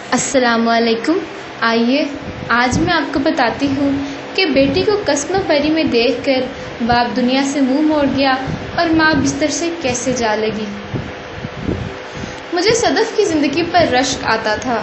السلام علیکم۔ آئیے آج میں آپ کو بتاتی ہوں کہ بیٹی کو قسم پری میں دیکھ کر باپ دنیا سے منہ موڑ گیا اور ماں بستر سے کیسے جا لگی۔ مجھے صدف کی زندگی پر رشک آتا تھا۔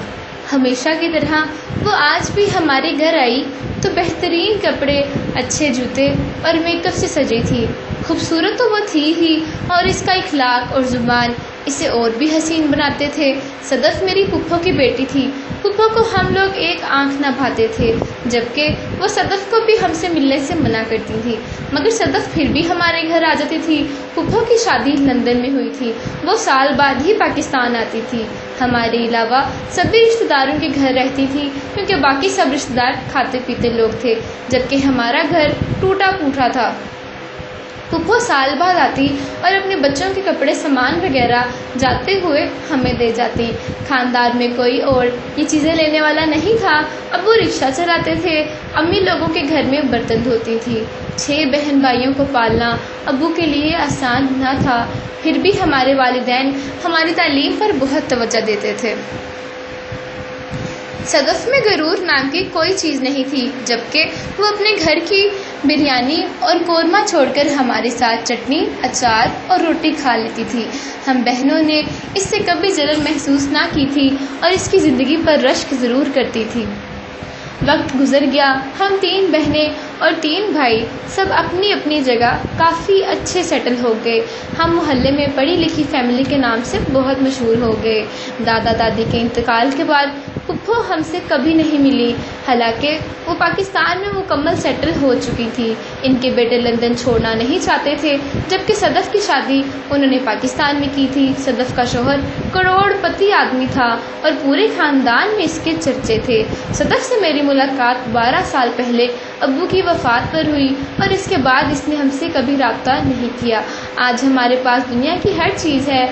ہمیشہ کی طرح وہ آج بھی ہمارے گھر آئی تو بہترین کپڑے، اچھے جوتے اور میک اپ سے سجی تھی۔ خوبصورت تو وہ تھی ہی، اور اس کا اخلاق اور زبان اسے اور بھی حسین بناتے تھے۔ صدف میری پھپھو کی بیٹی تھی۔ پھپھو کو ہم لوگ ایک آنکھ نہ بھاتے تھے، جبکہ وہ صدف کو بھی ہم سے ملنے سے منع کرتی تھی، مگر صدف پھر بھی ہمارے گھر آ جاتی تھی۔ پھپھو کی شادی لندن میں ہوئی تھی، وہ سال بعد ہی پاکستان آتی تھی۔ ہمارے علاوہ سبھی رشتہ داروں کے گھر رہتی تھی، کیونکہ باقی سب رشتہ دار کھاتے پیتے لوگ تھے، جبکہ ہمارا گھر ٹوٹا پھوٹا تھا۔ پھپھو سال بعد آتی اور اپنے بچوں کے کپڑے سامان وغیرہ جاتے ہوئے ہمیں دے جاتی۔ خاندان میں کوئی اور یہ چیزیں لینے والا نہیں تھا۔ ابو رکشہ چلاتے تھے، امی لوگوں کے گھر میں برتن دھوتی تھی۔ 6 بہن بھائیوں کو پالنا ابو کے لیے آسان نہ تھا، پھر بھی ہمارے والدین ہماری تعلیم پر بہت توجہ دیتے تھے۔ صدف میں غرور نام کی کوئی چیز نہیں تھی، جبکہ وہ اپنے گھر کی بریانی اور قورمہ چھوڑ کر ہمارے ساتھ چٹنی، اچار اور روٹی کھا لیتی تھی۔ ہم بہنوں نے اس سے کبھی جلن محسوس نہ کی تھی اور اس کی زندگی پر رشک ضرور کرتی تھی۔ وقت گزر گیا، ہم 3 بہنیں اور 3 بھائی سب اپنی اپنی جگہ کافی اچھے سیٹل ہو گئے۔ ہم محلے میں پڑھی لکھی فیملی کے نام سے بہت مشہور ہو گئے۔ دادا دادی کے انتقال کے بعد پھپھو ہم سے کبھی نہیں ملی، حالانکہ وہ پاکستان میں مکمل سیٹل ہو چکی تھی۔ ان کے بیٹے لندن چھوڑنا نہیں چاہتے تھے، جبکہ صدف کی شادی انہوں نے پاکستان میں کی تھی۔ صدف کا شوہر کروڑ پتی آدمی تھا اور پورے خاندان میں اس کے چرچے تھے۔ صدف سے میری ملاقات 12 سال پہلے ابو کی وفات پر ہوئی، اور اس کے بعد اس نے ہم سے کبھی رابطہ نہیں کیا۔ آج ہمارے پاس دنیا کی ہر چیز ہے،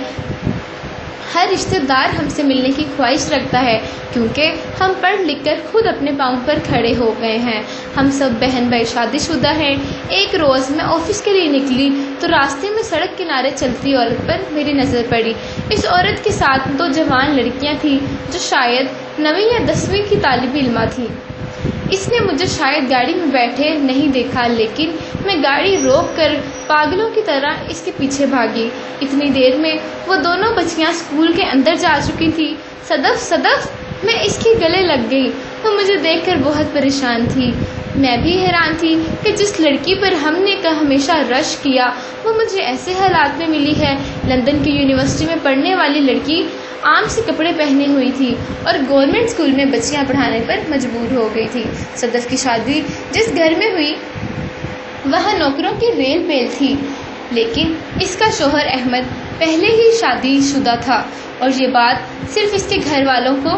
ہر رشتہ دار ہم سے ملنے کی خواہش رکھتا ہے، کیونکہ ہم پڑھ لکھ کر خود اپنے پاؤں پر کھڑے ہو گئے ہیں۔ ہم سب بہن بھائی شادی شدہ ہیں۔ ایک روز میں آفس کے لیے نکلی تو راستے میں سڑک کنارے چلتی عورت پر میری نظر پڑی۔ اس عورت کے ساتھ 2 جوان لڑکیاں تھیں جو شاید 9ویں یا 10ویں کی طالب علمہ تھیں۔ اس نے مجھے شاید گاڑی میں بیٹھے نہیں دیکھا، لیکن میں گاڑی روک کر پاگلوں کی طرح اس کے پیچھے بھاگی۔ اتنی دیر میں وہ دونوں بچیاں اسکول کے اندر جا چکی تھی۔ صدف صدف میں اس کے گلے لگ گئی۔ وہ مجھے دیکھ کر بہت پریشان تھی۔ میں بھی حیران تھی کہ جس لڑکی پر ہم نے ہمیشہ رش کیا وہ مجھے ایسے حالات میں ملی ہے۔ لندن کی یونیورسٹی میں پڑھنے والی لڑکی عام سے کپڑے پہنے ہوئی تھی اور گورنمنٹ اسکول میں بچیاں پڑھانے پر مجبور ہو گئی تھی۔ صدف کی شادی جس گھر میں ہوئی وہاں نوکروں کی ریل پیل تھی، لیکن اس کا شوہر احمد پہلے ہی شادی شدہ تھا، اور یہ بات صرف اس کے گھر والوں کو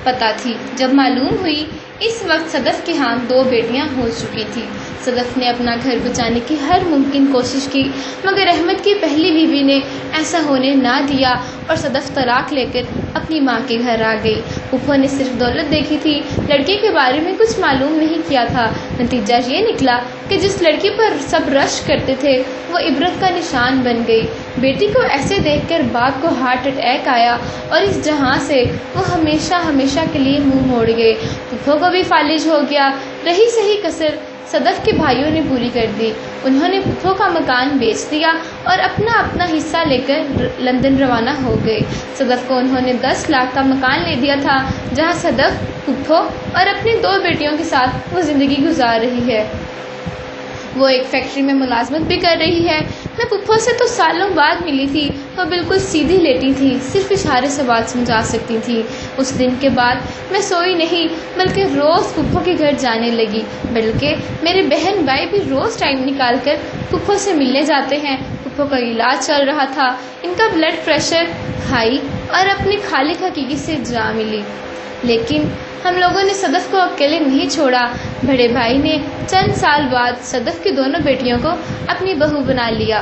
پتہ تھی۔ جب معلوم ہوئی اس وقت صدف کے ہاں 2 بیٹیاں ہو چکی تھی۔ صدف نے اپنا گھر بچانے کی ہر ممکن کوشش کی، مگر احمد کی پہلی بیوی نے ایسا ہونے نہ دیا اور صدف طلاق لے کر اپنی ماں کے گھر آ گئی۔ پھپھو نے صرف دولت دیکھی تھی، لڑکی کے بارے میں کچھ معلوم نہیں کیا تھا۔ نتیجہ یہ نکلا کہ جس لڑکی پر سب رش کرتے تھے وہ عبرت کا نشان بن گئی۔ بیٹی کو ایسے دیکھ کر باپ کو ہارٹ اٹیک آیا اور اس جہاں سے وہ ہمیشہ ہمیشہ کے لیے منہ موڑ گئے۔ پھپھو کو بھی فالج ہو گیا۔ رہی صحیح کسر صدف کے بھائیوں نے پوری کر دی۔ انہوں نے پھپھو کا مکان بیچ دیا اور اپنا حصہ لے کر لندن روانہ ہو گئے۔ صدف کو انہوں نے 10 لاکھ کا مکان لے دیا تھا، جہاں صدف، پھپھو اور اپنی 2 بیٹیوں کے ساتھ وہ زندگی گزار رہی ہے۔ وہ ایک فیکٹری میں ملازمت بھی کر رہی ہے۔ میں پھپھو سے تو سالوں بعد ملی تھی۔ وہ بالکل سیدھی لیٹی تھی، صرف اشارے سے بات سمجھا سکتی تھی۔ اس دن کے بعد میں سوئی نہیں، بلکہ روز پھپھو کے گھر جانے لگی۔ بلکہ میرے بہن بھائی بھی روز ٹائم نکال کر پھپھو سے ملنے جاتے ہیں۔ پھپھو کا علاج چل رہا تھا، ان کا بلڈ پریشر ہائی اور اپنی خالق حقیقی سے جا ملی۔ لیکن ہم لوگوں نے صدف کو اکیلے نہیں چھوڑا۔ بڑے بھائی نے چند سال بعد صدف کی دونوں بیٹیوں کو اپنی بہو بنا لیا۔